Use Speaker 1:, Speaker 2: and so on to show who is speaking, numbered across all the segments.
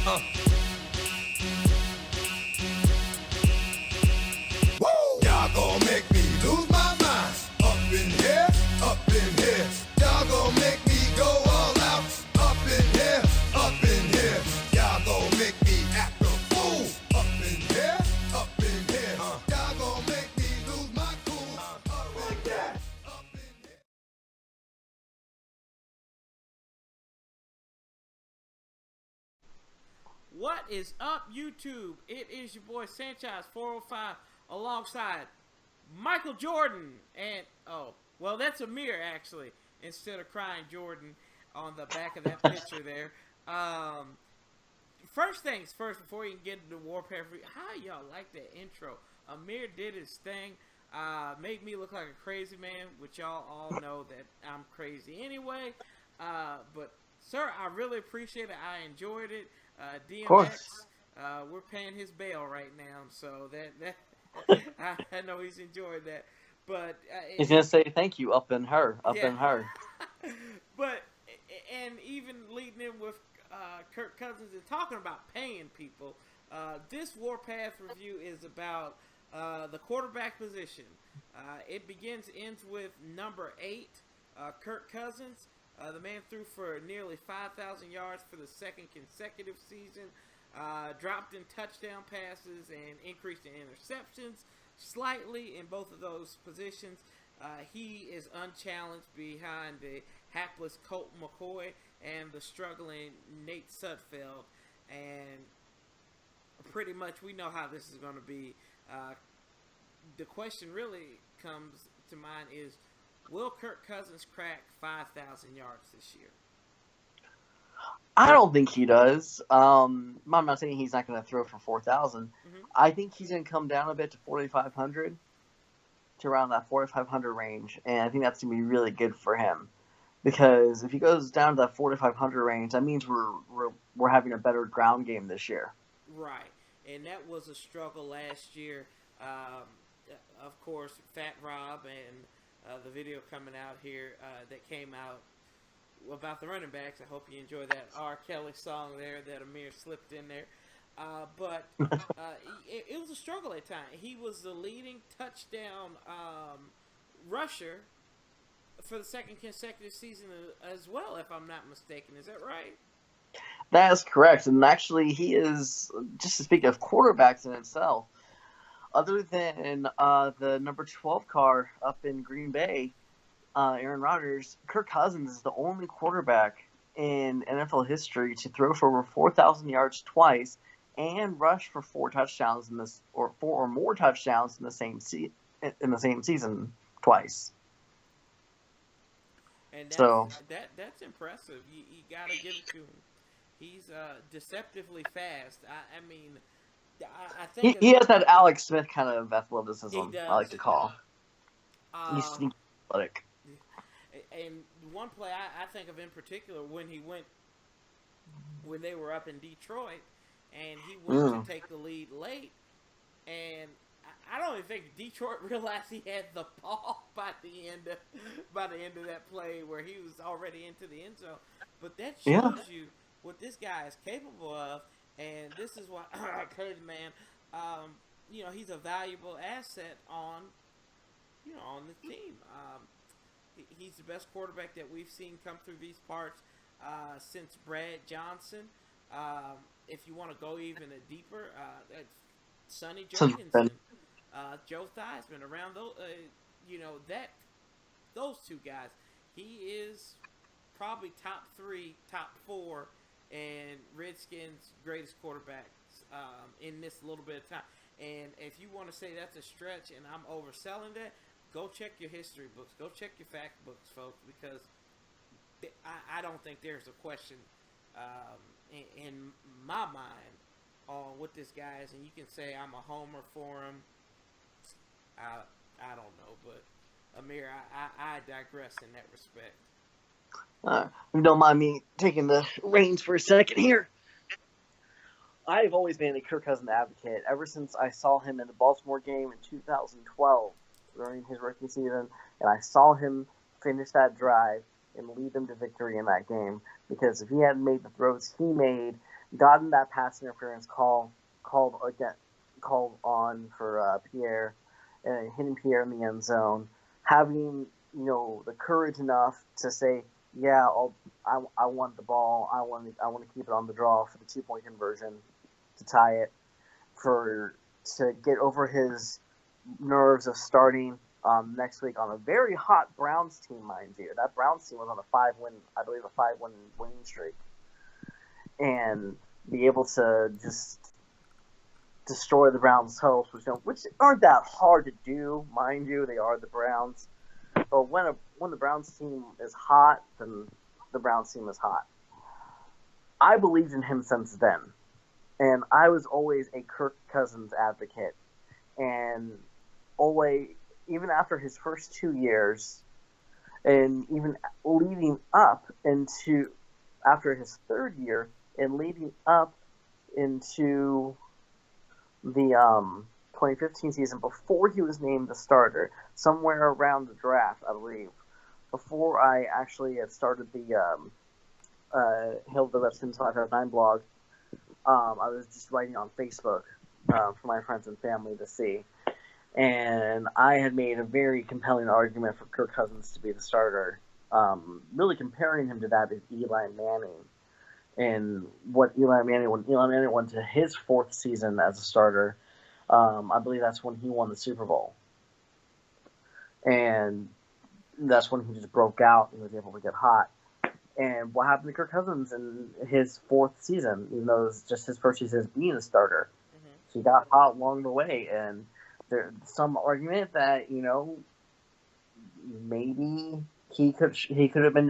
Speaker 1: Uh. Woo! Y'all gon' make me lose my mind. Up in here, up in here. Y'all gon' make me go all out. Up in here, up in here. Y'all gon' make me act a fool. Up in here, up in here. Y'all gon' make me lose my cool. Up like that. Up in here.
Speaker 2: What is up, YouTube? It is your boy Sanchez405 alongside Michael Jordan and that's Amir actually instead of crying Jordan on the back of that picture there. First things first, before we can get into Warpath, how y'all like that intro? Amir did his thing, made me look like a crazy man, which y'all all know that I'm crazy anyway. But sir, I really appreciate it. I enjoyed it. DMX, we're paying his bail right now, so that I know he's enjoyed that. But
Speaker 3: he's gonna say thank you up in her.
Speaker 2: But and even leading in with Kirk Cousins and talking about paying people, this Warpath review is about the quarterback position. It ends with number 8, Kirk Cousins. The man threw for nearly 5,000 yards for the second consecutive season, dropped in touchdown passes and increased in interceptions slightly in both of those positions. He is unchallenged behind the hapless Colt McCoy and the struggling Nate Sudfeld. And pretty much we know how this is going to be. The question really comes to mind is, will Kirk Cousins crack 5,000 yards this year?
Speaker 3: I don't think he does. I'm not saying he's not going to throw for 4,000. Mm-hmm. I think he's going to come down a bit to 4,500, to around that 4,500 range, and I think that's going to be really good for him. Because if he goes down to that 4,500 range, that means we're having a better ground game this year.
Speaker 2: Right, and that was a struggle last year. Of course, Fat Rob and the video coming out here that came out about the running backs. I hope you enjoy that R. Kelly song there that Amir slipped in there. But it was a struggle at times. He was the leading touchdown rusher for the second consecutive season as well, if I'm not mistaken. Is that right?
Speaker 3: That is correct. And actually, he is, just to speak of quarterbacks in itself, other than the number 12 car up in Green Bay, Aaron Rodgers, Kirk Cousins is the only quarterback in NFL history to throw for over 4,000 yards twice and rush for 4 touchdowns or 4 or more touchdowns in the same season twice.
Speaker 2: And that's impressive. You got to give it to him. He's deceptively fast. I mean, I think
Speaker 3: he has that Alex Smith kind of athleticism. I like to call. He's sneaky athletic.
Speaker 2: And one play I think of in particular when they were up in Detroit, and he went to take the lead late, and I don't even think Detroit realized he had the ball by the end of that play where he was already into the end zone. But that shows you what this guy is capable of. And this is why I praise the man. He's a valuable asset on the team. He's the best quarterback that we've seen come through these parts since Brad Johnson. If you want to go even deeper, Sonny Jurgensen, Joe Theismann, around those two guys. He is probably top 3, top 4. And Redskins' greatest quarterbacks in this little bit of time. And if you want to say that's a stretch and I'm overselling that, go check your history books. Go check your fact books, folks, because I don't think there's a question in my mind on what this guy is. And you can say I'm a homer for him. I don't know, but Amir, I digress in that respect.
Speaker 3: If you don't mind me taking the reins for a second here. I've always been a Kirk Cousins advocate ever since I saw him in the Baltimore game in 2012 during his rookie season, and I saw him finish that drive and lead them to victory in that game. Because if he hadn't made the throws he made, gotten that pass interference called on for Pierre, and hitting Pierre in the end zone, having the courage enough to say, yeah, I want the ball, I want to keep it on the draw for the 2-point conversion to tie it, to get over his nerves of starting next week on a very hot Browns team, mind you. That Browns team was on I believe a 5-win winning streak, and be able to just destroy the Browns' hopes, which aren't that hard to do, mind you. They are the Browns, but when the Browns team is hot, then the Browns team is hot. I believed in him since then, and I was always a Kirk Cousins advocate, and always, even after his first 2 years, and even leading up into after his third year, and leading up into the 2015 season, before he was named the starter, somewhere around the draft, I believe, before I actually had started the Hail the Redskins 559 blog, I was just writing on Facebook for my friends and family to see. And I had made a very compelling argument for Kirk Cousins to be the starter, really comparing him to that of Eli Manning. And when Eli Manning went to his 4th season as a starter, I believe that's when he won the Super Bowl. And that's when he just broke out and was able to get hot. And what happened to Kirk Cousins in his 4th season, even though it was just his first season as being a starter? Mm-hmm. So he got hot along the way, and there's some argument that maybe he could have been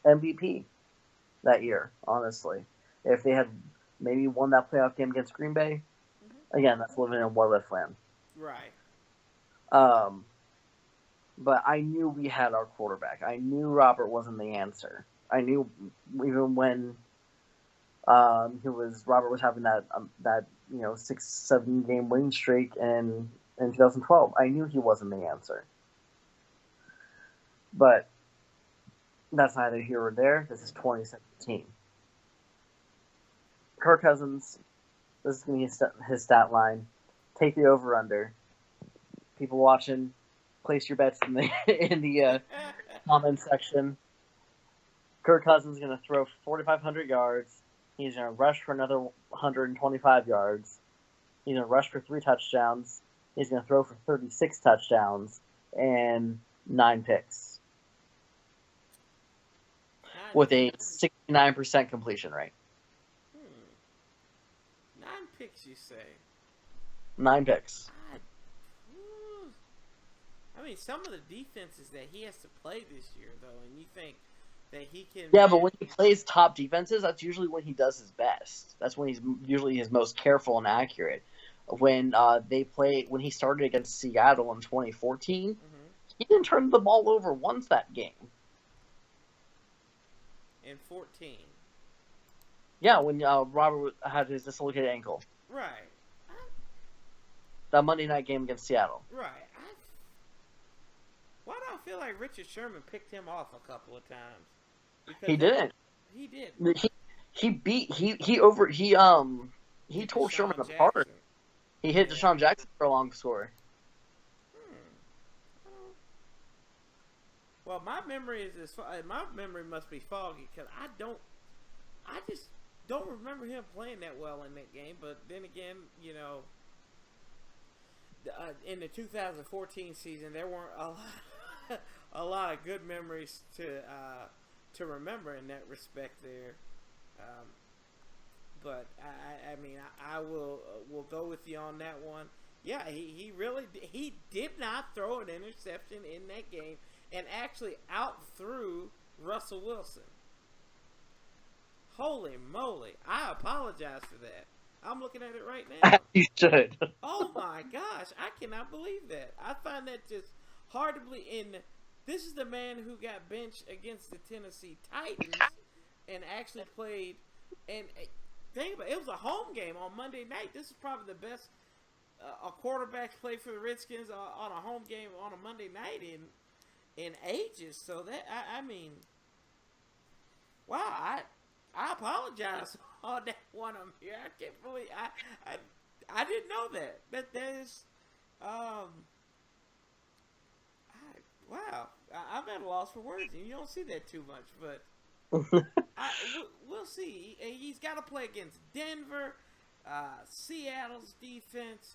Speaker 3: MVP that year. Honestly, if they had maybe won that playoff game against Green Bay, again, that's living in what if land.
Speaker 2: Right.
Speaker 3: But I knew we had our quarterback. I knew Robert wasn't the answer. I knew even when Robert was having that 6-7 game winning streak in 2012. I knew he wasn't the answer. But that's neither here or there. This is 2017. Kirk Cousins, this is going to be his stat line. Take the over-under. People watching, place your bets in the comment section. Kirk Cousins is going to throw 4,500 yards. He's going to rush for another 125 yards. He's going to rush for 3 touchdowns. He's going to throw for 36 touchdowns and 9 picks. With a 69% completion rate.
Speaker 2: 9 picks, you say?
Speaker 3: 9 picks.
Speaker 2: I mean, some of the defenses that he has to play this year, though, and you think that he can...
Speaker 3: Yeah, but when he plays top defenses, that's usually when he does his best. That's when he's usually his most careful and accurate. When he started against Seattle in 2014, he didn't turn the ball over once that game.
Speaker 2: In 14.
Speaker 3: Yeah, when Robert had his dislocated ankle.
Speaker 2: Right.
Speaker 3: That Monday night game against Seattle.
Speaker 2: Right. Why do I feel like Richard Sherman picked him off a couple of times? Because
Speaker 3: he didn't.
Speaker 2: He did.
Speaker 3: He tore Sherman apart. He hit Deshaun Jackson for a long score.
Speaker 2: Well, my memory must be foggy because I just don't remember him playing that well in that game. But then again, in the 2014 season, there weren't a lot of good memories to remember in that respect there. But I will go with you on that one. Yeah, he really did not throw an interception in that game, and actually outthrew Russell Wilson. Holy moly! I apologize for that. I'm looking at it right now.
Speaker 3: You should.
Speaker 2: Oh my gosh, I cannot believe that. I find that just hard to believe. And this is the man who got benched against the Tennessee Titans and actually played. And think about it, it was a home game on Monday night. This is probably the best a quarterback played for the Redskins on a home game on a Monday night in ages. So that I mean, wow, I apologize on that one of them here. I can't believe I didn't know that. That is, wow. I'm at a loss for words. You don't see that too much, but we'll see. He's got to play against Denver, Seattle's defense.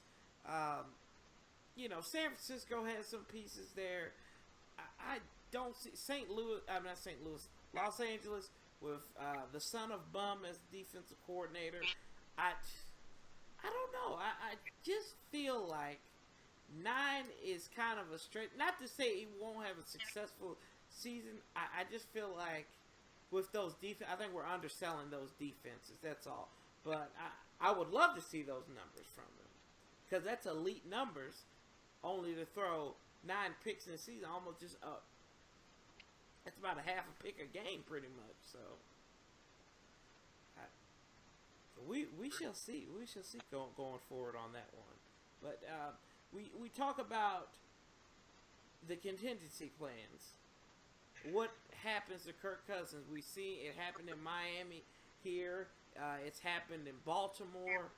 Speaker 2: San Francisco has some pieces there. I don't see St. Louis. I'm not St. Louis. Los Angeles with the son of Bum as defensive coordinator. I don't know. I just feel like 9 is kind of a straight. Not to say he won't have a successful season. I just feel like with those defense, I think we're underselling those defenses. That's all. But I would love to see those numbers from them because that's elite numbers. Only to throw 9 picks in the season, almost just up. That's about a half a pick a game, pretty much. So we shall see. We shall see going forward on that one. But we talk about the contingency plans. What happens to Kirk Cousins? We see it happened in Miami here. It's happened in Baltimore.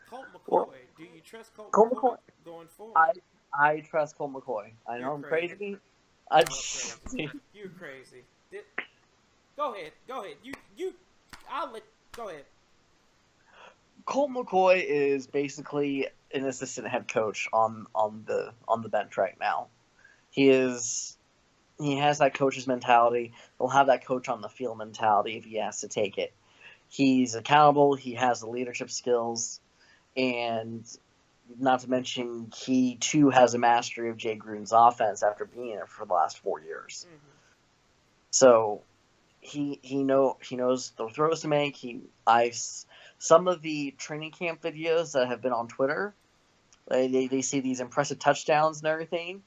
Speaker 2: Colt McCoy. Do you trust Colt McCoy going forward?
Speaker 3: I trust Colt McCoy. I know I'm crazy. You're
Speaker 2: crazy. Go ahead. Go ahead.
Speaker 3: Colt McCoy is basically an assistant head coach on the bench right now. He has that coach's mentality. He'll have that coach on the field mentality if he has to take it. He's accountable. He has the leadership skills. And not to mention, he too has a mastery of Jay Gruden's offense after being there for the last 4 years. Mm-hmm. So he knows the throws to make. Some of the training camp videos that have been on Twitter, they see these impressive touchdowns and everything.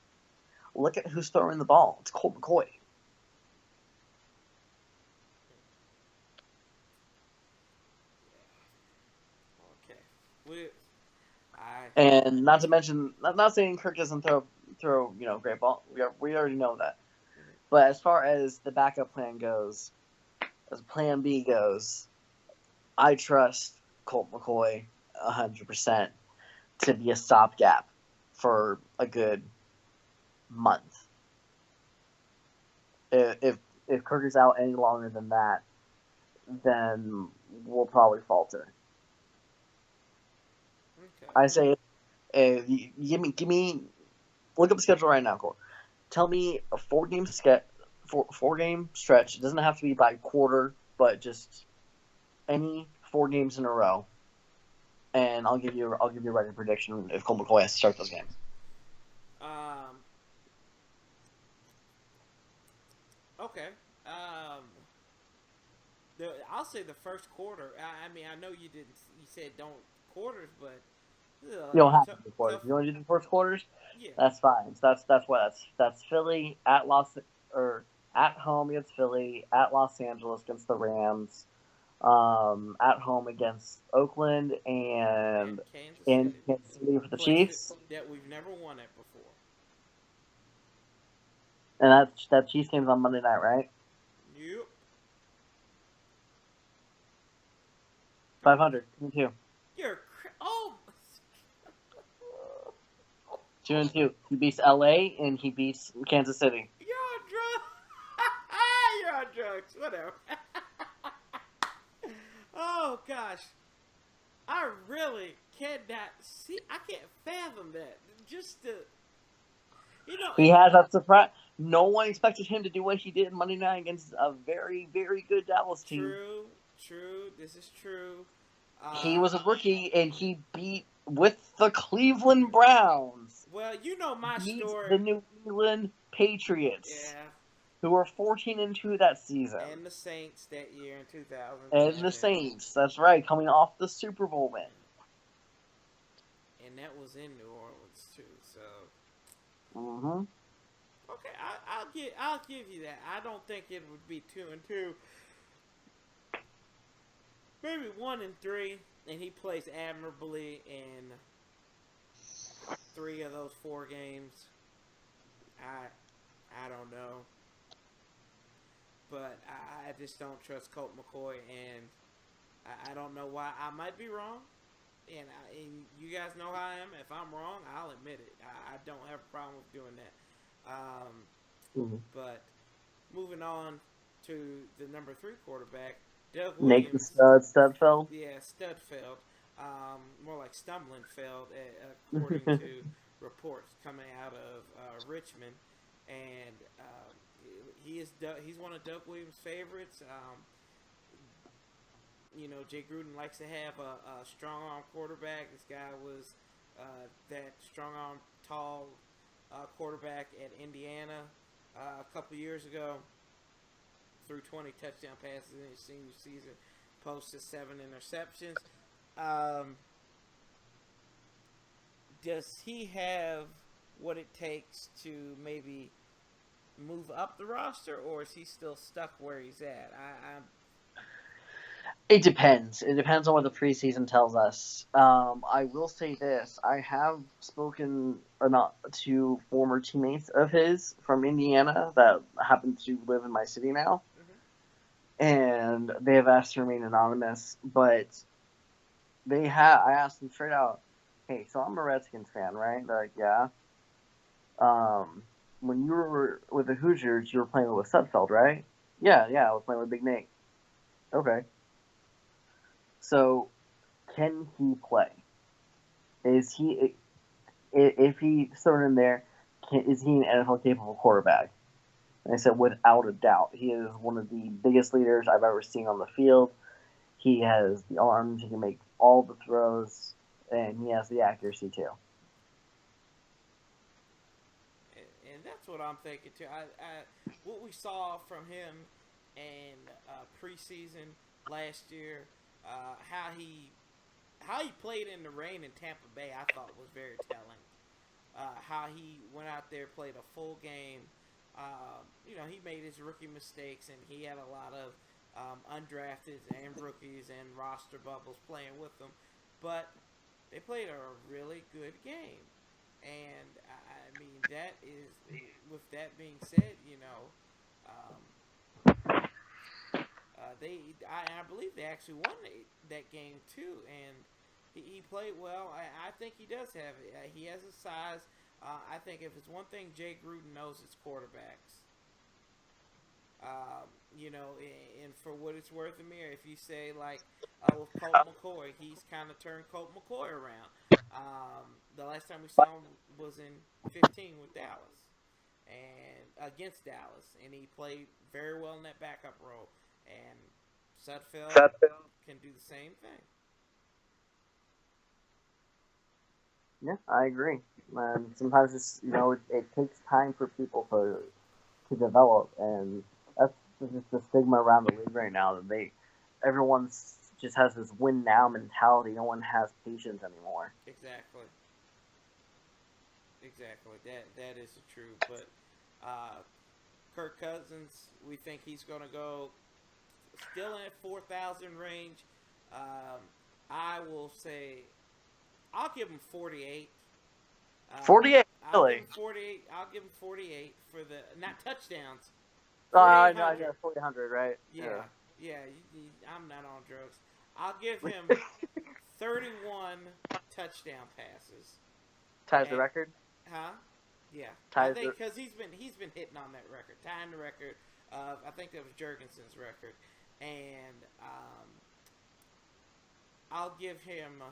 Speaker 3: Look at who's throwing the ball. It's Colt McCoy. And not to mention, I'm not saying Kirk doesn't throw great ball. We already know that. But as far as the backup plan goes, as Plan B goes, I trust Colt McCoy 100% to be a stopgap for a good month. If Kirk is out any longer than that, then we'll probably falter. Okay. I say, give me, look up the schedule right now, Cole. Tell me a 4-game stretch. It doesn't have to be by quarter, but just any 4 games in a row, and I'll give you a record prediction if Colt McCoy has to start those games.
Speaker 2: Okay. I'll say the first quarter. I mean, I know you said don't quarters, but
Speaker 3: you don't have to do quarters. You want to do the first quarters?
Speaker 2: Yeah,
Speaker 3: that's fine. So that's Philly at home against Philly, at Los Angeles against the Rams, at home against Oakland, and in Kansas City for the Chiefs.
Speaker 2: That we've never won it before.
Speaker 3: And that Chiefs game's on Monday night, right?
Speaker 2: Yep.
Speaker 3: 500. 2-2.
Speaker 2: You're
Speaker 3: 2-2. He beats LA and he beats Kansas City.
Speaker 2: You're on drugs. Whatever. Oh gosh, I really cannot see. I can't fathom that. Just
Speaker 3: he has that surprise. No one expected him to do what he did Monday night against a very, very good Dallas team.
Speaker 2: True. This is true.
Speaker 3: He was a rookie and he beat with the Cleveland Browns.
Speaker 2: Well, you know my story.
Speaker 3: The New England Patriots.
Speaker 2: Yeah.
Speaker 3: Who were 14-2 that season.
Speaker 2: And the Saints that year in 2000.
Speaker 3: And the Saints, that's right, coming off the Super Bowl win.
Speaker 2: And that was in New Orleans too, so.
Speaker 3: Mm-hmm.
Speaker 2: Okay, I'll give you that. I don't think it would be 2-2. Maybe 1-3, and he plays admirably in 3 of those 4 games. I don't know. but I just don't trust Colt McCoy, and I don't know why. I might be wrong, and you guys know how I am. If I'm wrong, I'll admit it. I don't have a problem with doing that. But moving on to the number 3 quarterback, Doug
Speaker 3: Nathan
Speaker 2: Williams.
Speaker 3: Studfeld.
Speaker 2: Yeah, Studfeld. More like stumbling feld, according to reports coming out of Richmond, and he's one of Doug Williams' favorites. Jay Gruden likes to have a strong arm quarterback. This guy was that strong arm, tall quarterback at Indiana a couple years ago. Threw 20 touchdown passes in his senior season, posted 7 interceptions. Does he have what it takes to maybe move up the roster, or is he still stuck where he's at?
Speaker 3: It depends. It depends on what the preseason tells us. I will say this. I have spoken to former teammates of his from Indiana that happen to live in my city now. And they have asked to remain anonymous. But I asked them straight out, hey, so I'm a Redskins fan, right? They're like, yeah. When you were with the Hoosiers, you were playing with Sudfeld, right? Yeah, I was playing with Big Nate. Okay. So, can he play? Is he, if he's thrown in there, is he an NFL capable quarterback? And I said, without a doubt. He is one of the biggest leaders I've ever seen on the field. He has the arms, he can make all the throws, and he has the accuracy too.
Speaker 2: And that's what I'm thinking too. What we saw from him in preseason last year, how he played in the rain in Tampa Bay, I thought was very telling. How he went out there, played a full game. He made his rookie mistakes, and he had a lot of undrafted and rookies and roster bubbles playing with them. But they played a really good game. And, I mean, that is, with that being said, I believe they actually won that game too, and he played well. I think he does have it. He has a size. I think if it's one thing Jay Gruden knows, it's quarterbacks. And for what it's worth, Amir, if you say with Colt McCoy, he's kind of turned Colt McCoy around. The last time we saw him was in 15 with Dallas, and against Dallas, and he played very well in that backup role. And Sudfeld can do the same thing.
Speaker 3: Yeah, I agree. Sometimes it's it takes time for people to develop, and that's just the stigma around the league right now. That everyone just has this win now mentality. No one has patience anymore.
Speaker 2: Exactly. That is the truth. But Kirk Cousins, we think he's going to go still in that 4,000 range. I will say, I'll give him 48.
Speaker 3: 48, really?
Speaker 2: I'll give him 48 for the not touchdowns.
Speaker 3: I know 400, right?
Speaker 2: Yeah. I'm not on drugs. I'll give him 31 touchdown passes.
Speaker 3: Ties the record.
Speaker 2: Huh? Yeah.
Speaker 3: I
Speaker 2: think because he's been hitting on that record, tying the record of, I think that was Jurgensen's record, and I'll give him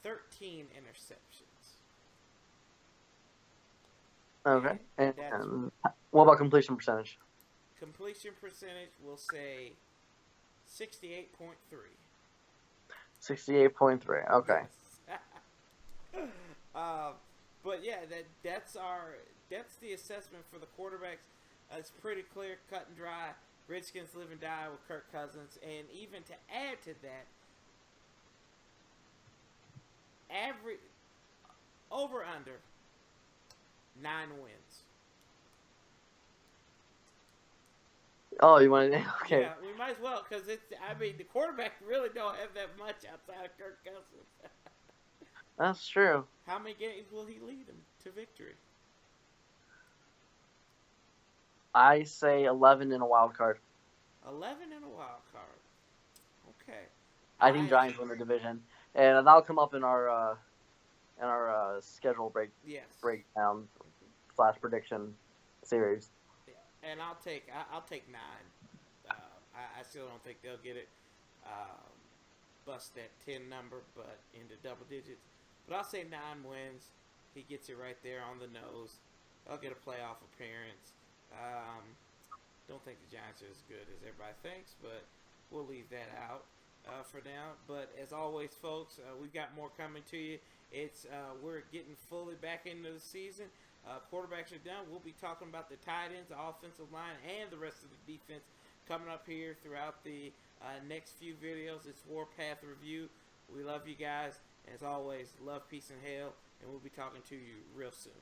Speaker 2: 13 interceptions.
Speaker 3: Okay. And what about completion percentage?
Speaker 2: Completion percentage, we'll say 68.3.
Speaker 3: 68.3. Okay.
Speaker 2: Yes. But yeah, that's the assessment for the quarterbacks. It's pretty clear, cut and dry. Redskins live and die with Kirk Cousins, and even to add to that, average over under 9 wins.
Speaker 3: Oh, you want to? Okay.
Speaker 2: Yeah, we might as well, because the quarterback really don't have that much outside of Kirk Cousins.
Speaker 3: That's true.
Speaker 2: How many games will he lead them to victory?
Speaker 3: I say 11 in a wild card.
Speaker 2: 11 in a wild card. Okay.
Speaker 3: I think Giants win the division, and that'll come up in our schedule
Speaker 2: Yes.
Speaker 3: breakdown / prediction series.
Speaker 2: Yeah. And I'll take 9. I still don't think they'll get it. Bust that 10 number, but into double digits. But I'll say 9 wins. He gets it right there on the nose. They'll get a playoff appearance. Don't think the Giants are as good as everybody thinks, but we'll leave that out for now. But as always, folks, we've got more coming to you. We're getting fully back into the season. Quarterbacks are done. We'll be talking about the tight ends, the offensive line, and the rest of the defense coming up here throughout the next few videos. It's Warpath Review. We love you guys. As always, love, peace, and hell. And we'll be talking to you real soon.